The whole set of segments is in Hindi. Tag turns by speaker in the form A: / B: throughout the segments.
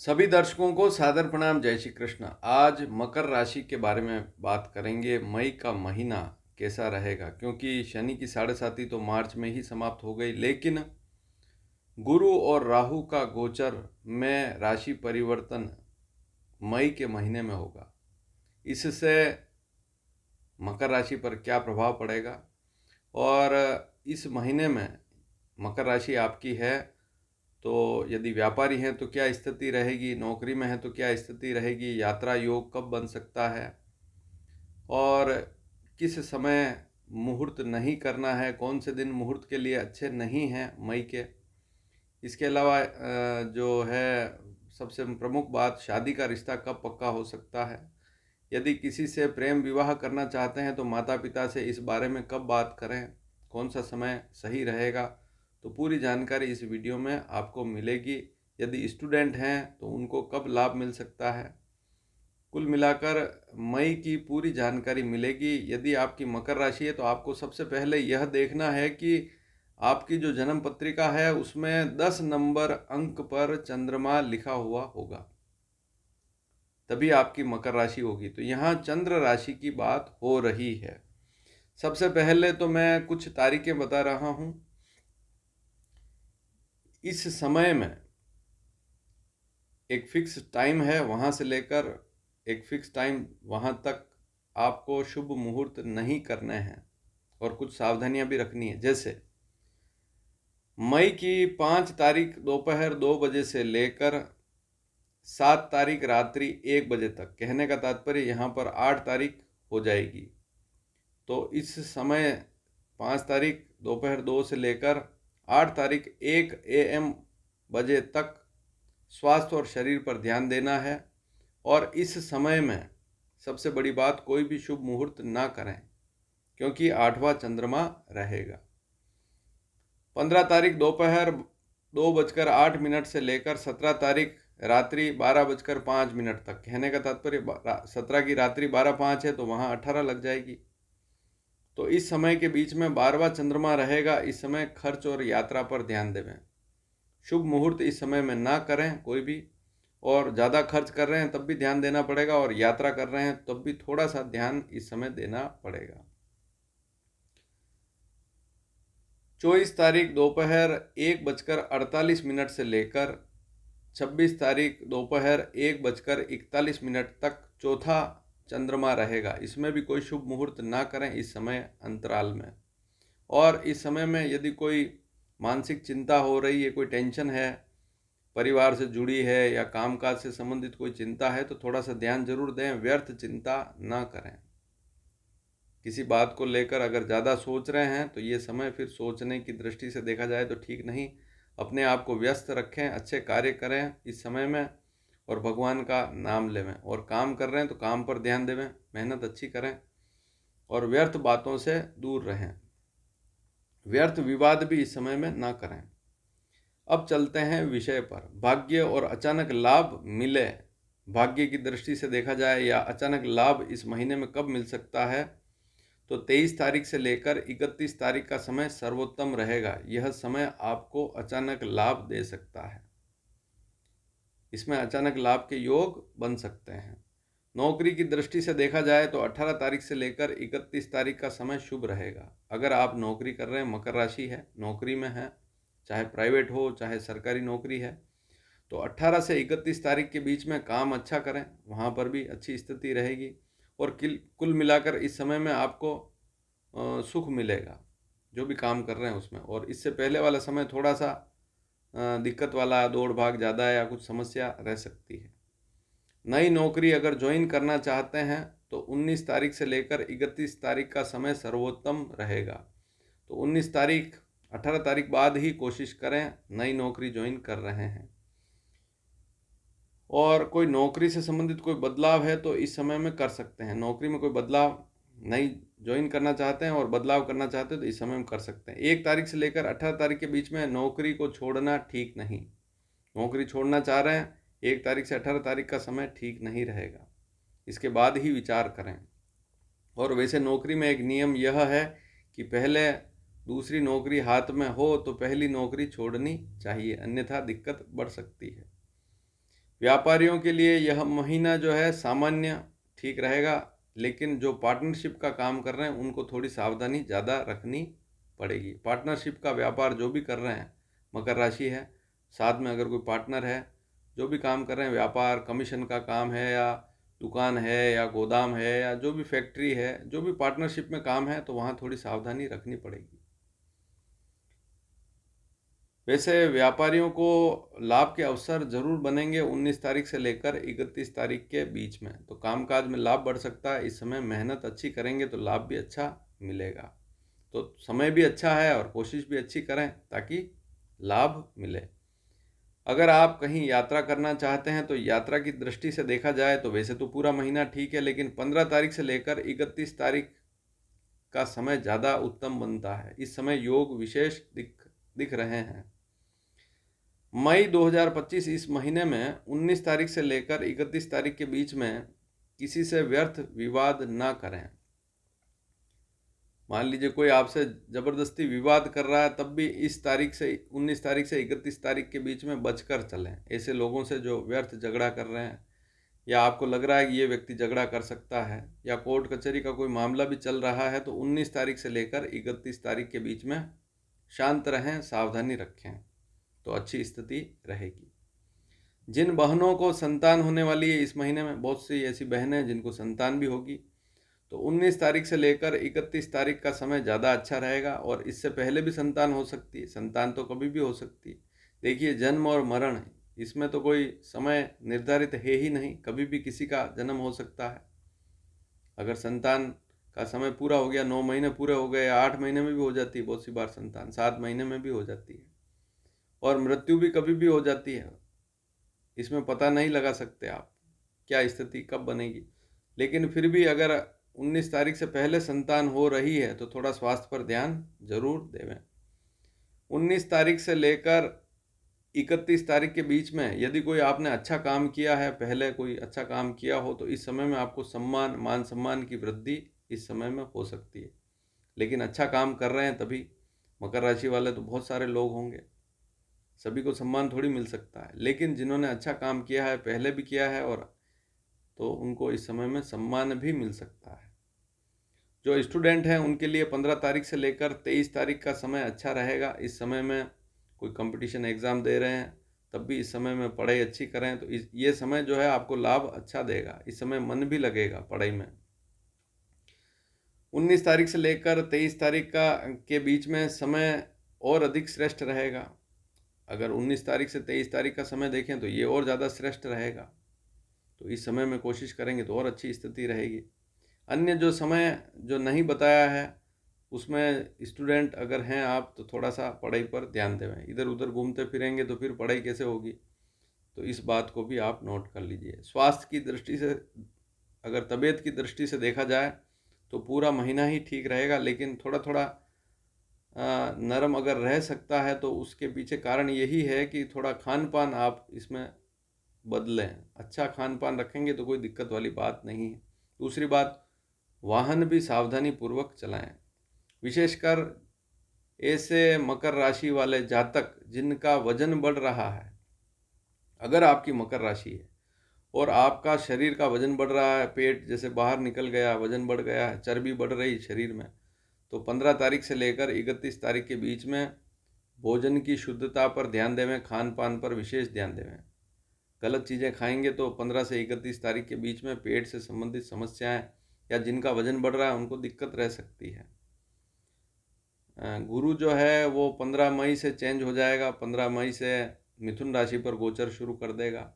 A: सभी दर्शकों को सादर प्रणाम। जय श्री कृष्ण। आज मकर राशि के बारे में बात करेंगे। मई का महीना कैसा रहेगा, क्योंकि शनि की साढ़े साती तो मार्च में ही समाप्त हो गई, लेकिन गुरु और राहु का गोचर में राशि परिवर्तन मई के महीने में होगा। इससे मकर राशि पर क्या प्रभाव पड़ेगा और इस महीने में मकर राशि आपकी है तो यदि व्यापारी हैं तो क्या स्थिति रहेगी, नौकरी में है तो क्या स्थिति रहेगी, यात्रा योग कब बन सकता है और किस समय मुहूर्त नहीं करना है, कौन से दिन मुहूर्त के लिए अच्छे नहीं हैं मई के। इसके अलावा जो है सबसे प्रमुख बात, शादी का रिश्ता कब पक्का हो सकता है। यदि किसी से प्रेम विवाह करना चाहते हैं तो माता पिता से इस बारे में कब बात करें, कौन सा समय सही रहेगा, तो पूरी जानकारी इस वीडियो में आपको मिलेगी। यदि स्टूडेंट हैं तो उनको कब लाभ मिल सकता है, कुल मिलाकर मई की पूरी जानकारी मिलेगी। यदि आपकी मकर राशि है तो आपको सबसे पहले यह देखना है कि आपकी जो जन्म पत्रिका है उसमें 10 नंबर अंक पर चंद्रमा लिखा हुआ होगा, तभी आपकी मकर राशि होगी। तो यहाँ चंद्र राशि की बात हो रही है। सबसे पहले तो मैं कुछ तारीखें बता रहा हूँ। इस समय में एक फिक्स टाइम है, वहाँ से लेकर एक फिक्स टाइम वहाँ तक आपको शुभ मुहूर्त नहीं करने हैं और कुछ सावधानियां भी रखनी है। जैसे मई की 5 तारीख दोपहर 2 बजे से लेकर 7 तारीख रात्रि 1 बजे तक, कहने का तात्पर्य यहाँ पर 8 तारीख हो जाएगी। तो इस समय 5 तारीख दोपहर 2 से लेकर 8 तारीख 1 AM बजे तक स्वास्थ्य और शरीर पर ध्यान देना है। और इस समय में सबसे बड़ी बात, कोई भी शुभ मुहूर्त ना करें क्योंकि 8वां चंद्रमा रहेगा। 15 तारीख दोपहर 2:08 से लेकर 17 तारीख रात्रि 12:05 तक, कहने का तात्पर्य 17 की रात्रि 12:05 है तो वहाँ 18 लग जाएगी। तो इस समय के बीच में 12वां चंद्रमा रहेगा। इस समय खर्च और यात्रा पर ध्यान देवें। शुभ मुहूर्त इस समय में ना करें कोई भी, और ज़्यादा खर्च कर रहे हैं तब भी ध्यान देना पड़ेगा, और यात्रा कर रहे हैं तब भी थोड़ा सा ध्यान इस समय देना पड़ेगा। 24 तारीख दोपहर 1:48 से लेकर 26 तारीख दोपहर 1:41 तक चौथा चंद्रमा रहेगा। इसमें भी कोई शुभ मुहूर्त ना करें इस समय अंतराल में। और इस समय में यदि कोई मानसिक चिंता हो रही है, कोई टेंशन है, परिवार से जुड़ी है या कामकाज से संबंधित कोई चिंता है, तो थोड़ा सा ध्यान जरूर दें, व्यर्थ चिंता ना करें। किसी बात को लेकर अगर ज़्यादा सोच रहे हैं तो ये समय फिर सोचने की दृष्टि से देखा जाए तो ठीक नहीं। अपने आप को व्यस्त रखें, अच्छे कार्य करें इस समय में, और भगवान का नाम लेवें। और काम कर रहे हैं तो काम पर ध्यान देवें, मेहनत अच्छी करें और व्यर्थ बातों से दूर रहें। व्यर्थ विवाद भी इस समय में ना करें। अब चलते हैं विषय पर। भाग्य और अचानक लाभ मिले, भाग्य की दृष्टि से देखा जाए या अचानक लाभ इस महीने में कब मिल सकता है, तो 23 तारीख से लेकर 31 तारीख का समय सर्वोत्तम रहेगा। यह समय आपको अचानक लाभ दे सकता है। इसमें अचानक लाभ के योग बन सकते हैं। नौकरी की दृष्टि से देखा जाए तो 18 तारीख से लेकर 31 तारीख का समय शुभ रहेगा। अगर आप नौकरी कर रहे हैं, मकर राशि है, नौकरी में है, चाहे प्राइवेट हो चाहे सरकारी नौकरी है, तो 18 से 31 तारीख के बीच में काम अच्छा करें, वहाँ पर भी अच्छी स्थिति रहेगी। और कुल मिलाकर इस समय में आपको सुख मिलेगा जो भी काम कर रहे हैं उसमें। और इससे पहले वाला समय थोड़ा सा दिक्कत वाला, दौड़ भाग ज़्यादा या कुछ समस्या रह सकती है। नई नौकरी अगर ज्वाइन करना चाहते हैं तो 19 तारीख से लेकर 31 तारीख का समय सर्वोत्तम रहेगा। तो 19 तारीख 18 तारीख बाद ही कोशिश करें, नई नौकरी ज्वाइन कर रहे हैं। और कोई नौकरी से संबंधित कोई बदलाव है तो इस समय में कर सकते हैं। नौकरी में कोई बदलाव नई ज्वाइन करना चाहते हैं और बदलाव करना चाहते हैं तो इस समय में कर सकते हैं। 1 तारीख से लेकर 18 तारीख के बीच में नौकरी को छोड़ना ठीक नहीं। नौकरी छोड़ना चाह रहे हैं, 1 तारीख से 18 तारीख का समय ठीक नहीं रहेगा, इसके बाद ही विचार करें। और वैसे नौकरी में एक नियम यह है कि पहले दूसरी नौकरी हाथ में हो तो पहली नौकरी छोड़नी चाहिए, अन्यथा दिक्कत बढ़ सकती है। व्यापारियों के लिए यह महीना जो है सामान्य ठीक रहेगा, लेकिन जो पार्टनरशिप का काम कर रहे हैं उनको थोड़ी सावधानी ज़्यादा रखनी पड़ेगी। पार्टनरशिप का व्यापार जो भी कर रहे हैं, मकर राशि है, साथ में अगर कोई पार्टनर है, जो भी काम कर रहे हैं, व्यापार कमीशन का काम है या दुकान है या गोदाम है या जो भी फैक्ट्री है, जो भी पार्टनरशिप में काम है, तो वहाँ थोड़ी सावधानी रखनी पड़ेगी। वैसे व्यापारियों को लाभ के अवसर जरूर बनेंगे 19 तारीख से लेकर 31 तारीख के बीच में। तो कामकाज में लाभ बढ़ सकता है। इस समय मेहनत अच्छी करेंगे तो लाभ भी अच्छा मिलेगा। तो समय भी अच्छा है और कोशिश भी अच्छी करें ताकि लाभ मिले। अगर आप कहीं यात्रा करना चाहते हैं तो यात्रा की दृष्टि से देखा जाए तो वैसे तो पूरा महीना ठीक है, लेकिन 15 तारीख से लेकर 31 तारीख का समय ज़्यादा उत्तम बनता है। इस समय योग विशेष दिख रहे हैं। मई 2025 इस महीने में 19 तारीख से लेकर 31 तारीख के बीच में किसी से व्यर्थ विवाद ना करें। मान लीजिए कोई आपसे ज़बरदस्ती विवाद कर रहा है, तब भी इस तारीख से 19 तारीख से 31 तारीख के बीच में बचकर चलें। ऐसे लोगों से जो व्यर्थ झगड़ा कर रहे हैं या आपको लग रहा है कि ये व्यक्ति झगड़ा कर सकता है या कोर्ट कचहरी का कोई मामला भी चल रहा है, तो 19 तारीख से लेकर 31 तारीख के बीच में शांत रहें, सावधानी रखें, तो अच्छी स्थिति रहेगी। जिन बहनों को संतान होने वाली है इस महीने में, बहुत सी ऐसी बहनें जिनको संतान भी होगी, तो 19 तारीख से लेकर 31 तारीख का समय ज़्यादा अच्छा रहेगा। और इससे पहले भी संतान हो सकती है, संतान तो कभी भी हो सकती है। देखिए, जन्म और मरण इसमें तो कोई समय निर्धारित है ही नहीं, कभी भी किसी का जन्म हो सकता है। अगर संतान का समय पूरा हो गया, 9 महीने पूरे हो गए, 8 महीने में भी हो जाती है बहुत सी बार संतान, 7 महीने में भी हो जाती है, और मृत्यु भी कभी भी हो जाती है। इसमें पता नहीं लगा सकते आप क्या स्थिति कब बनेगी। लेकिन फिर भी अगर 19 तारीख से पहले संतान हो रही है तो थोड़ा स्वास्थ्य पर ध्यान जरूर देवें। 19 तारीख से लेकर 31 तारीख के बीच में यदि कोई आपने अच्छा काम किया है, पहले कोई अच्छा काम किया हो, तो इस समय में आपको सम्मान, मान सम्मान की वृद्धि इस समय में हो सकती है। लेकिन अच्छा काम कर रहे हैं तभी, मकर राशि वाले तो बहुत सारे लोग होंगे, सभी को सम्मान थोड़ी मिल सकता है, लेकिन जिन्होंने अच्छा काम किया है, पहले भी किया है, और तो उनको इस समय में सम्मान भी मिल सकता है। जो स्टूडेंट हैं उनके लिए 15 तारीख से लेकर 23 तारीख का समय अच्छा रहेगा। इस समय में कोई कंपटीशन एग्ज़ाम दे रहे हैं तब भी इस समय में पढ़ाई अच्छी करें तो ये समय जो है आपको लाभ अच्छा देगा। इस समय मन भी लगेगा पढ़ाई में। 19 तारीख से लेकर 23 तारीख के बीच में समय और अधिक श्रेष्ठ रहेगा। अगर 19 तारीख से 23 तारीख का समय देखें तो ये और ज़्यादा श्रेष्ठ रहेगा। तो इस समय में कोशिश करेंगे तो और अच्छी स्थिति रहेगी। अन्य जो समय जो नहीं बताया है उसमें स्टूडेंट अगर हैं आप तो थोड़ा सा पढ़ाई पर ध्यान देवें। इधर उधर घूमते फिरेंगे तो फिर पढ़ाई कैसे होगी, तो इस बात को भी आप नोट कर लीजिए। स्वास्थ्य की दृष्टि से, अगर तबीयत की दृष्टि से देखा जाए तो पूरा महीना ही ठीक रहेगा, लेकिन थोड़ा थोड़ा नरम अगर रह सकता है तो उसके पीछे कारण यही है कि थोड़ा खान पान आप इसमें बदलें। अच्छा खान पान रखेंगे तो कोई दिक्कत वाली बात नहीं है। दूसरी बात, वाहन भी सावधानी पूर्वक चलाएं। विशेषकर ऐसे मकर राशि वाले जातक जिनका वजन बढ़ रहा है, अगर आपकी मकर राशि है और आपका शरीर का वजन बढ़ रहा है, पेट जैसे बाहर निकल गया, वजन बढ़ गया है, चर्बी बढ़ रही शरीर में, तो 15 तारीख से लेकर 31 तारीख के बीच में भोजन की शुद्धता पर ध्यान देवें, खान पान पर विशेष ध्यान देवें। गलत चीज़ें खाएंगे तो 15 से 31 तारीख के बीच में पेट से संबंधित समस्याएं या जिनका वजन बढ़ रहा है उनको दिक्कत रह सकती है। गुरु जो है वो 15 मई से चेंज हो जाएगा, 15 मई से मिथुन राशि पर गोचर शुरू कर देगा।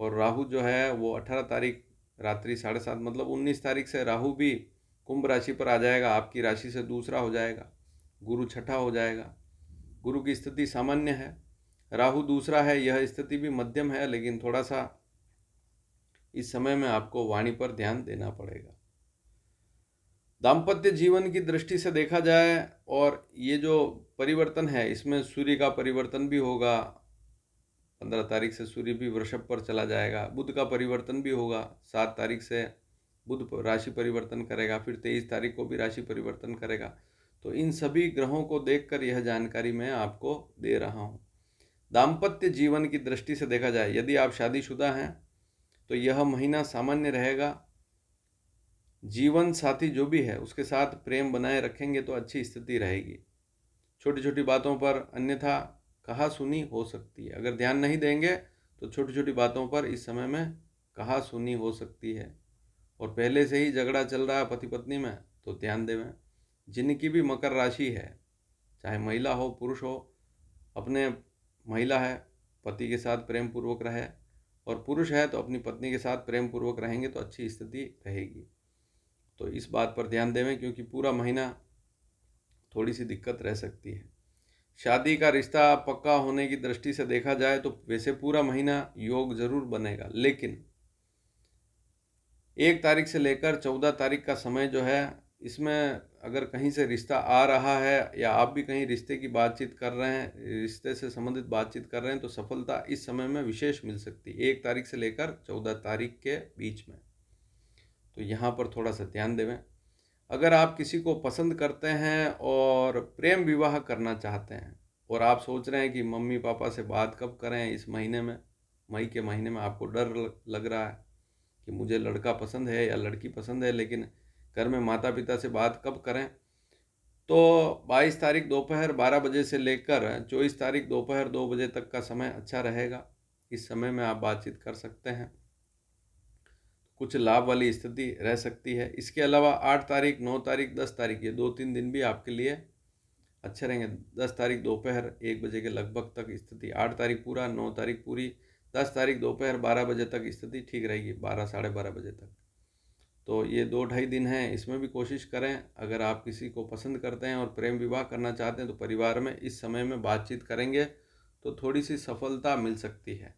A: और राहु जो है वो 18 तारीख रात्रि 7:30 मतलब 19 तारीख से राहु भी कुंभ राशि पर आ जाएगा, आपकी राशि से दूसरा हो जाएगा, गुरु छठा हो जाएगा। गुरु की स्थिति सामान्य है, राहु दूसरा है, यह स्थिति भी मध्यम है, लेकिन थोड़ा सा इस समय में आपको वाणी पर ध्यान देना पड़ेगा। दाम्पत्य जीवन की दृष्टि से देखा जाए और ये जो परिवर्तन है इसमें सूर्य का परिवर्तन भी होगा। 15 तारीख से सूर्य भी वृषभ पर चला जाएगा। बुध का परिवर्तन भी होगा, 7 तारीख से बुध राशि परिवर्तन करेगा, फिर 23 तारीख को भी राशि परिवर्तन करेगा। तो इन सभी ग्रहों को देखकर यह जानकारी मैं आपको दे रहा हूँ। दाम्पत्य जीवन की दृष्टि से देखा जाए, यदि आप शादीशुदा हैं तो यह महीना सामान्य रहेगा। जीवन साथी जो भी है उसके साथ प्रेम बनाए रखेंगे तो अच्छी स्थिति रहेगी। छोटी छोटी बातों पर अन्यथा कहा सुनी हो सकती है। अगर ध्यान नहीं देंगे तो छोटी छोटी बातों पर इस समय में कहा सुनी हो सकती है। और पहले से ही झगड़ा चल रहा है पति पत्नी में तो ध्यान देवें। जिनकी भी मकर राशि है, चाहे महिला हो पुरुष हो, अपने महिला है पति के साथ प्रेम पूर्वक रहे, और पुरुष है तो अपनी पत्नी के साथ प्रेम पूर्वक रहेंगे तो अच्छी स्थिति रहेगी। तो इस बात पर ध्यान देवें, क्योंकि पूरा महीना थोड़ी सी दिक्कत रह सकती है। शादी का रिश्ता पक्का होने की दृष्टि से देखा जाए तो वैसे पूरा महीना योग जरूर बनेगा, लेकिन 1 तारीख से लेकर 14 तारीख का समय जो है, इसमें अगर कहीं से रिश्ता आ रहा है या आप भी कहीं रिश्ते की बातचीत कर रहे हैं, रिश्ते से संबंधित बातचीत कर रहे हैं, तो सफलता इस समय में विशेष मिल सकती है 1 तारीख से लेकर 14 तारीख के बीच में। तो यहाँ पर थोड़ा सा ध्यान देवें। अगर आप किसी को पसंद करते हैं और प्रेम विवाह करना चाहते हैं और आप सोच रहे हैं कि मम्मी पापा से बात कब करें इस महीने में, मई के महीने में आपको डर लग रहा है कि मुझे लड़का पसंद है या लड़की पसंद है, लेकिन घर में माता पिता से बात कब करें, तो 22 तारीख दोपहर 12 बजे से लेकर 24 तारीख दोपहर 2 बजे तक का समय अच्छा रहेगा। इस समय में आप बातचीत कर सकते हैं, कुछ लाभ वाली स्थिति रह सकती है। इसके अलावा 8 तारीख 9 तारीख 10 तारीख ये 2-3 दिन भी आपके लिए अच्छे रहेंगे। 10 तारीख दोपहर 1 बजे के लगभग तक स्थिति, 8 तारीख पूरा, 9 तारीख पूरी, 10 तारीख दोपहर 12 बजे तक स्थिति ठीक रहेगी, 12 साढ़े 12 बजे तक। तो ये 2-2.5 दिन हैं, इसमें भी कोशिश करें। अगर आप किसी को पसंद करते हैं और प्रेम विवाह करना चाहते हैं तो परिवार में इस समय में बातचीत करेंगे तो थोड़ी सी सफलता मिल सकती है।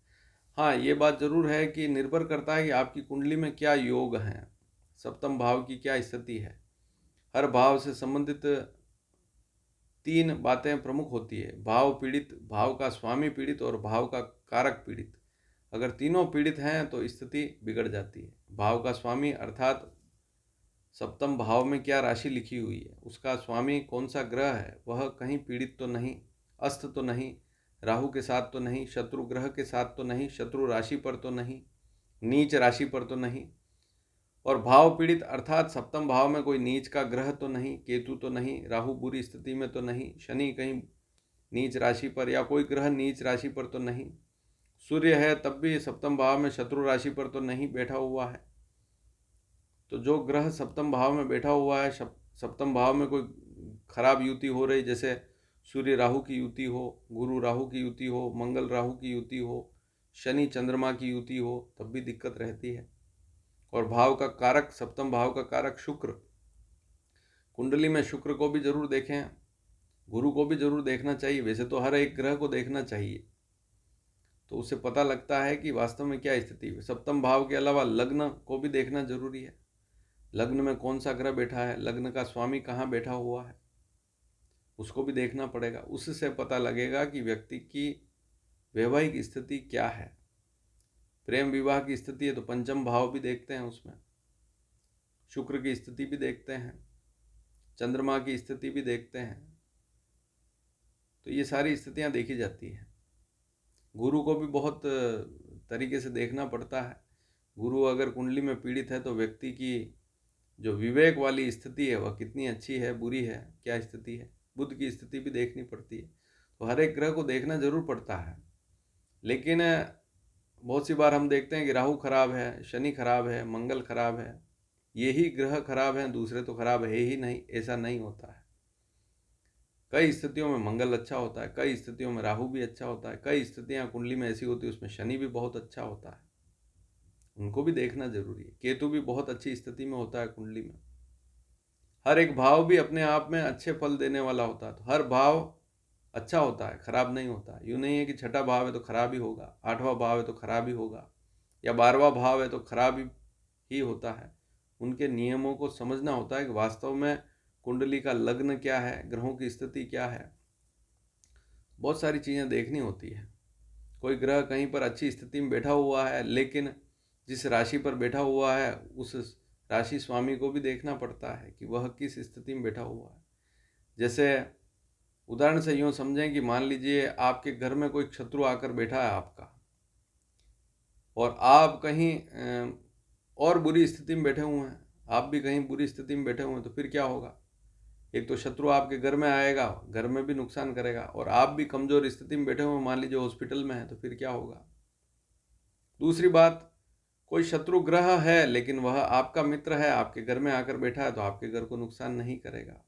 A: हाँ, ये बात ज़रूर है कि निर्भर करता है कि आपकी कुंडली में क्या योग हैं, सप्तम भाव की क्या स्थिति है। हर भाव से संबंधित 3 बातें प्रमुख होती है, भाव पीड़ित, भाव का स्वामी पीड़ित और भाव का कारक पीड़ित। अगर तीनों पीड़ित हैं तो स्थिति बिगड़ जाती है। भाव का स्वामी अर्थात सप्तम भाव में क्या राशि लिखी हुई है, उसका स्वामी कौन सा ग्रह है, वह कहीं पीड़ित तो नहीं, अस्त तो नहीं, राहु के साथ तो नहीं, शत्रु ग्रह के साथ तो नहीं, शत्रु राशि पर तो नहीं, नीच राशि पर तो नहीं। और भाव पीड़ित अर्थात सप्तम भाव में कोई नीच का ग्रह तो नहीं, केतु तो नहीं, राहु बुरी स्थिति में तो नहीं, शनि कहीं नीच राशि पर या कोई ग्रह नीच राशि पर तो नहीं, सूर्य है तब भी सप्तम भाव में शत्रु राशि पर तो नहीं बैठा हुआ है। तो जो ग्रह सप्तम भाव में बैठा हुआ है, सप्तम भाव में कोई खराब युति हो रही, जैसे सूर्य राहु की युति हो, गुरु राहु की युति हो, मंगल राहु की युति हो, शनि चंद्रमा की युति हो, तब भी दिक्कत रहती है। और भाव का कारक, सप्तम भाव का कारक शुक्र, कुंडली में शुक्र को भी जरूर देखें, गुरु को भी जरूर देखना चाहिए। वैसे तो हर एक ग्रह को देखना चाहिए, तो उससे पता लगता है कि वास्तव में क्या स्थिति है। सप्तम भाव के अलावा लग्न को भी देखना जरूरी है, लग्न में कौन सा ग्रह बैठा है, लग्न का स्वामी कहाँ बैठा हुआ है, उसको भी देखना पड़ेगा। उससे पता लगेगा कि व्यक्ति की वैवाहिक स्थिति क्या है। प्रेम विवाह की स्थिति है तो पंचम भाव भी देखते हैं, उसमें शुक्र की स्थिति भी देखते हैं, चंद्रमा की स्थिति भी देखते हैं। तो ये सारी स्थितियां देखी जाती हैं। गुरु को भी बहुत तरीके से देखना पड़ता है। गुरु अगर कुंडली में पीड़ित है तो व्यक्ति की जो विवेक वाली स्थिति है वह कितनी अच्छी है, बुरी है, क्या स्थिति है। बुध की स्थिति भी देखनी पड़ती है। तो हर एक ग्रह को देखना जरूर पड़ता है। लेकिन बहुत सी बार हम देखते हैं कि राहु खराब है, शनि खराब है, मंगल खराब है, यही ग्रह खराब हैं, दूसरे तो खराब है ही नहीं, ऐसा नहीं होता है। कई स्थितियों में मंगल अच्छा होता है, कई स्थितियों में राहु भी अच्छा होता है, कई स्थितियां कुंडली में ऐसी होती है उसमें शनि भी बहुत अच्छा होता है, उनको भी देखना जरूरी है। केतु भी बहुत अच्छी स्थिति में होता है कुंडली में। हर एक भाव भी अपने आप में अच्छे फल देने वाला होता है। तो हर भाव अच्छा होता है, खराब नहीं होता। यूँ नहीं है कि छठा भाव है तो खराब ही होगा, आठवां भाव है तो खराब ही होगा, या 12वां भाव है तो खराब ही होता है। उनके नियमों को समझना होता है कि वास्तव में कुंडली का लग्न क्या है, ग्रहों की स्थिति क्या है, बहुत सारी चीज़ें देखनी होती है। कोई ग्रह कहीं पर अच्छी स्थिति में बैठा हुआ है, लेकिन जिस राशि पर बैठा हुआ है उस राशि स्वामी को भी देखना पड़ता है कि वह किस स्थिति में बैठा हुआ है। जैसे उदाहरण से यूँ समझें कि मान लीजिए आपके घर में कोई शत्रु आकर बैठा है आपका, और आप कहीं और बुरी स्थिति में बैठे हुए हैं, आप भी कहीं बुरी स्थिति में बैठे हुए हैं, तो फिर क्या होगा? एक तो शत्रु आपके घर में आएगा, घर में भी नुकसान करेगा, और आप भी कमज़ोर स्थिति में बैठे हुए, मान लीजिए हॉस्पिटल में हैं, तो फिर क्या होगा? दूसरी बात, कोई शत्रु ग्रह है लेकिन वह आपका मित्र है, आपके घर में आकर बैठा है, तो आपके घर को नुकसान नहीं करेगा।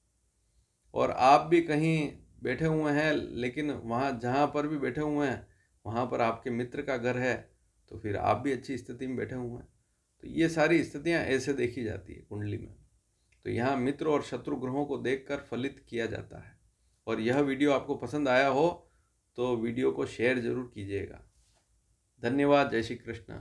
A: और आप भी कहीं बैठे हुए हैं लेकिन वहाँ जहाँ पर भी बैठे हुए हैं वहाँ पर आपके मित्र का घर है, तो फिर आप भी अच्छी स्थिति में बैठे हुए हैं। तो ये सारी स्थितियाँ ऐसे देखी जाती है कुंडली में। तो यहाँ मित्र और शत्रु ग्रहों को देखकर फलित किया जाता है। और यह वीडियो आपको पसंद आया हो तो वीडियो को शेयर ज़रूर कीजिएगा। धन्यवाद। जय श्री कृष्ण।